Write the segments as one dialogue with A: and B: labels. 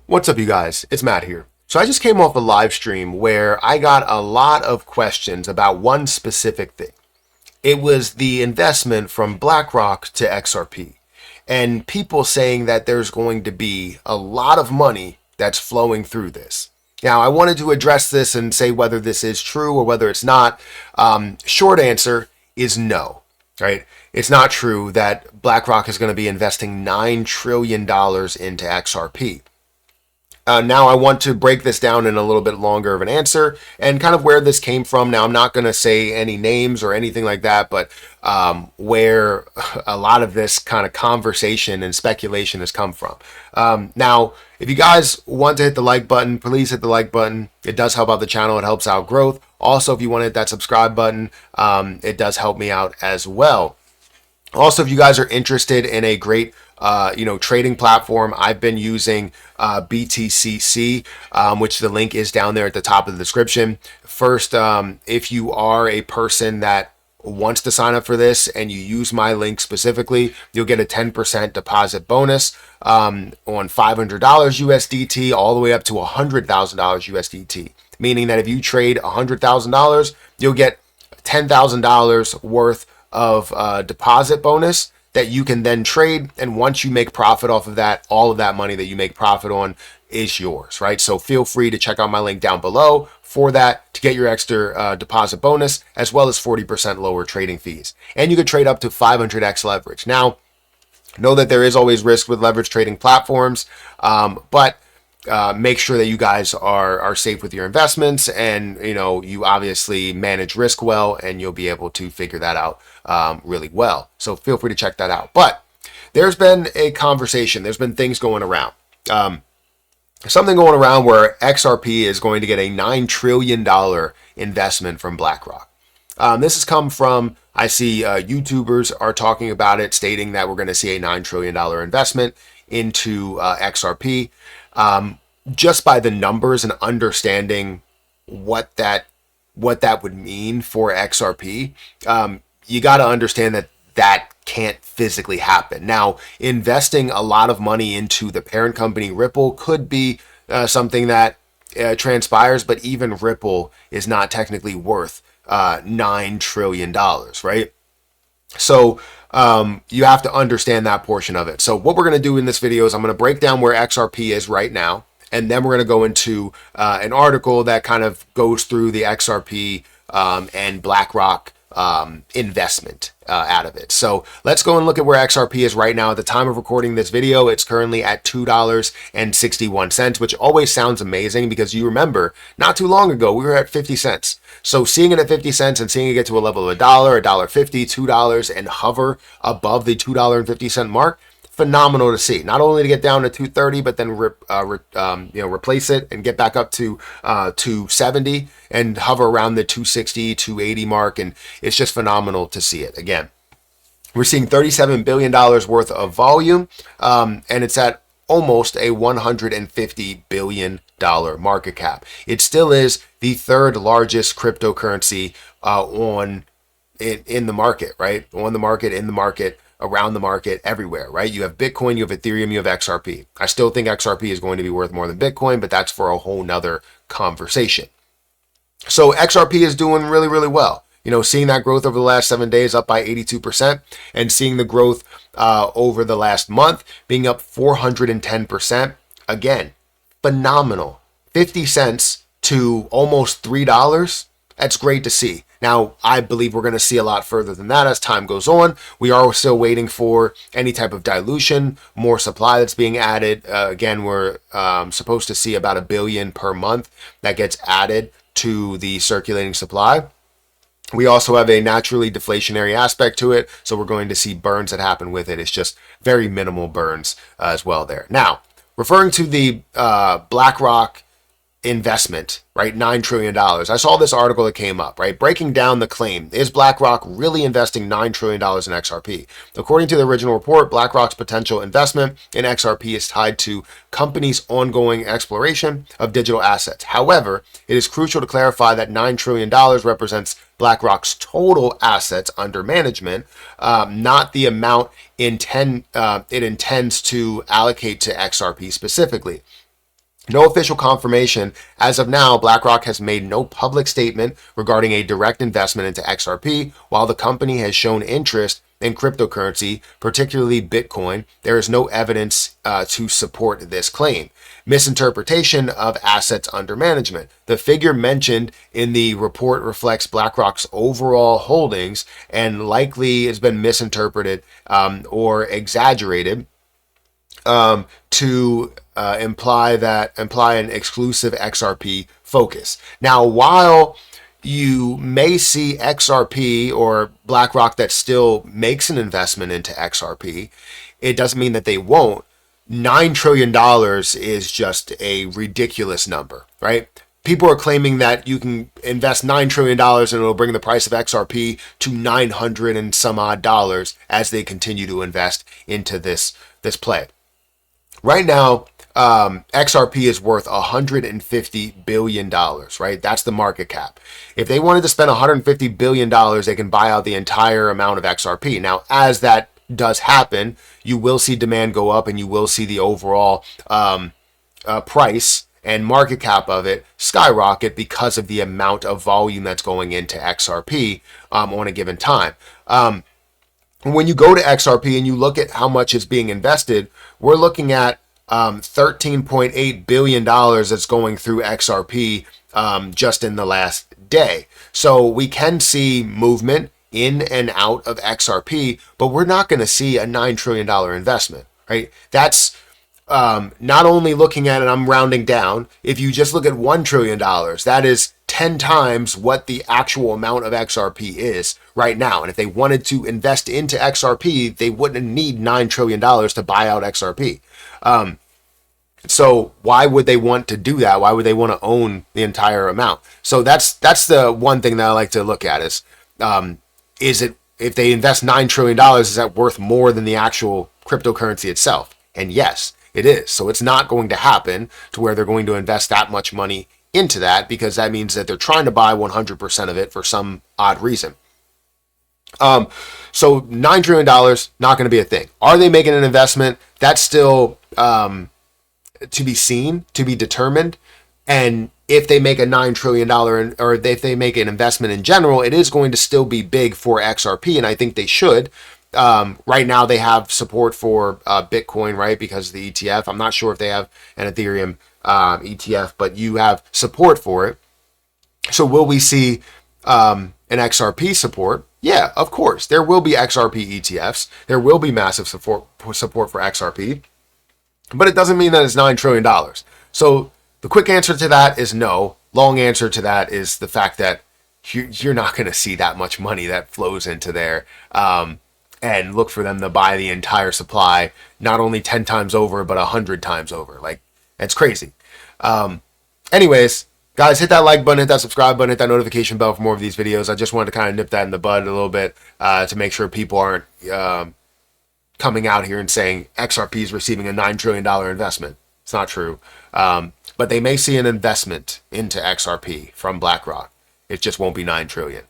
A: What's up, you guys? It's Matt here. So I just came off a live stream where I got a lot of questions about one specific thing. It was the investment from Blackrock to XRP, and people saying that there's going to be a lot of money that's flowing through this. Now, I wanted to address this and say whether this is true or whether it's not. Short answer is no, right? It's not true that BlackRock is going to be investing $9 trillion into XRP. Now I want to break this down in a little bit longer of an answer and kind of where this came from. Now I'm not going to say any names or anything like that, but where a lot of this kind of conversation and speculation has come from. Now, if you guys want to hit the like button, please hit the like button. It does help out the channel. It helps out growth. Also, if you want to hit that subscribe button, it does help me out as well. Also, if you guys are interested in a great trading platform, I've been using BTCC, which the link is down there at the top of the description. First, if you are a person that wants to sign up for this and you use my link specifically, you'll get a 10% deposit bonus on $500 USDT all the way up to $100,000 USDT, meaning that if you trade $100,000, you'll get $10,000 worth of deposit bonus that you can then trade, and once you make profit off of that, all of that money that you make profit on is yours, right? So feel free to check out my link down below for that to get your extra deposit bonus, as well as 40% lower trading fees. And you could trade up to 500x leverage. Now, know that there is always risk with leverage trading platforms, but make sure that you guys are safe with your investments, and you obviously manage risk well, and you'll be able to figure that out really well. So feel free to check that out. But there's been a conversation, there's been things going around. Something going around where XRP is going to get a $9 trillion investment from BlackRock. This has come from, I see YouTubers are talking about it, stating that we're going to see a $9 trillion investment into XRP. Just by the numbers and understanding what that would mean for XRP, you got to understand that can't physically happen. Now, investing a lot of money into the parent company Ripple could be something that transpires, but even Ripple is not technically worth $9 trillion, right? So you have to understand that portion of it. So what we're going to do in this video is I'm going to break down where XRP is right now, and then we're going to go into an article that kind of goes through the XRP and BlackRock investment out of it. So let's go and look at where XRP is right now. At the time of recording this video, it's currently at $2.61, which always sounds amazing because you remember not too long ago we were at 50 cents. So seeing it at 50 cents and seeing it get to a level of $1, $1.50, $2 and hover above the $2.50 mark, phenomenal to see. Not only to get down to 230, but then replace it and get back up to 270 and hover around the 260, 280 mark, and it's just phenomenal to see it. Again, we're seeing $37 billion worth of volume, and it's at almost a $150 billion market cap. It still is the third largest cryptocurrency in the market, right? On the market, in the market, around the market, everywhere, right? You have Bitcoin, you have Ethereum, you have XRP. I still think XRP is going to be worth more than Bitcoin, but that's for a whole nother conversation. So XRP is doing really, really well. Seeing that growth over the last 7 days up by 82%, and seeing the growth over the last month being up 410%. Again, phenomenal. 50 cents to almost $3. That's great to see. Now, I believe we're going to see a lot further than that as time goes on. We are still waiting for any type of dilution, more supply that's being added. Again, we're supposed to see about 1 billion per month that gets added to the circulating supply. We also have a naturally deflationary aspect to it, so we're going to see burns that happen with it. It's just very minimal burns as well there. Now, referring to the BlackRock investment, right? $9 trillion. I saw this article that came up, right? Breaking down the claim. Is BlackRock really investing $9 trillion in XRP? According to the original report, BlackRock's potential investment in XRP is tied to companies' ongoing exploration of digital assets. However, it is crucial to clarify that $9 trillion represents BlackRock's total assets under management, not the amount it intends to allocate to XRP specifically. No official confirmation. As of now, BlackRock has made no public statement regarding a direct investment into XRP. While the company has shown interest in cryptocurrency, particularly Bitcoin, there is no evidence to support this claim. Misinterpretation of assets under management. The figure mentioned in the report reflects BlackRock's overall holdings and likely has been misinterpreted or exaggerated to imply an exclusive XRP focus. Now, while you may see XRP or BlackRock that still makes an investment into XRP, it doesn't mean that they won't. $9 trillion is just a ridiculous number, right? People are claiming that you can invest $9 trillion and it'll bring the price of XRP to 900 and some odd dollars as they continue to invest into this play. Right now, XRP is worth $150 billion, right? That's the market cap. If they wanted to spend $150 billion, they can buy out the entire amount of XRP. Now, as that does happen, you will see demand go up and you will see the overall price and market cap of it skyrocket because of the amount of volume that's going into XRP on a given time. When you go to XRP and you look at how much is being invested, we're looking at $13.8 billion that's going through XRP just in the last day. So we can see movement in and out of XRP, but we're not going to see a $9 trillion investment, right? That's not only looking at it, I'm rounding down. If you just look at $1 trillion, that is 10 times what the actual amount of XRP is right now. And if they wanted to invest into XRP, they wouldn't need $9 trillion to buy out XRP. So why would they want to do that? Why would they want to own the entire amount? So that's the one thing that I like to look at is it, if they invest $9 trillion, is that worth more than the actual cryptocurrency itself? And yes, it is. So it's not going to happen to where they're going to invest that much money into that, because that means that they're trying to buy 100% of it for some odd reason. So $9 trillion, not going to be a thing. Are they making an investment? That's still to be seen, to be determined. And if they make a $9 trillion or if they make an investment in general, it is going to still be big for XRP. And I think they should. Right now they have support for Bitcoin, right? Because of the ETF. I'm not sure if they have an Ethereum ETF, but you have support for it. So will we see an XRP support? Yeah, of course. There will be XRP ETFs. There will be massive support for XRP. But it doesn't mean that it's $9 trillion. So the quick answer to that is no. Long answer to that is the fact that you're not going to see that much money that flows into there. And look for them to buy the entire supply, not only 10 times over, but 100 times over. Like, it's crazy. Anyways, guys, hit that like button, hit that subscribe button, hit that notification bell for more of these videos. I just wanted to kind of nip that in the bud a little bit to make sure people aren't coming out here and saying XRP is receiving a $9 trillion investment. It's not true. But they may see an investment into XRP from BlackRock. It just won't be $9 trillion.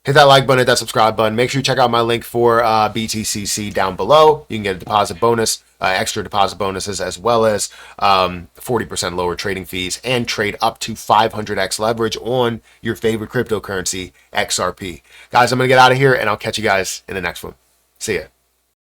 A: Hit that like button, hit that subscribe button. Make sure you check out my link for BTCC down below. You can get a deposit bonus, extra deposit bonuses, as well as 40% lower trading fees and trade up to 500x leverage on your favorite cryptocurrency, XRP. Guys, I'm going to get out of here, and I'll catch you guys in the next one. See ya.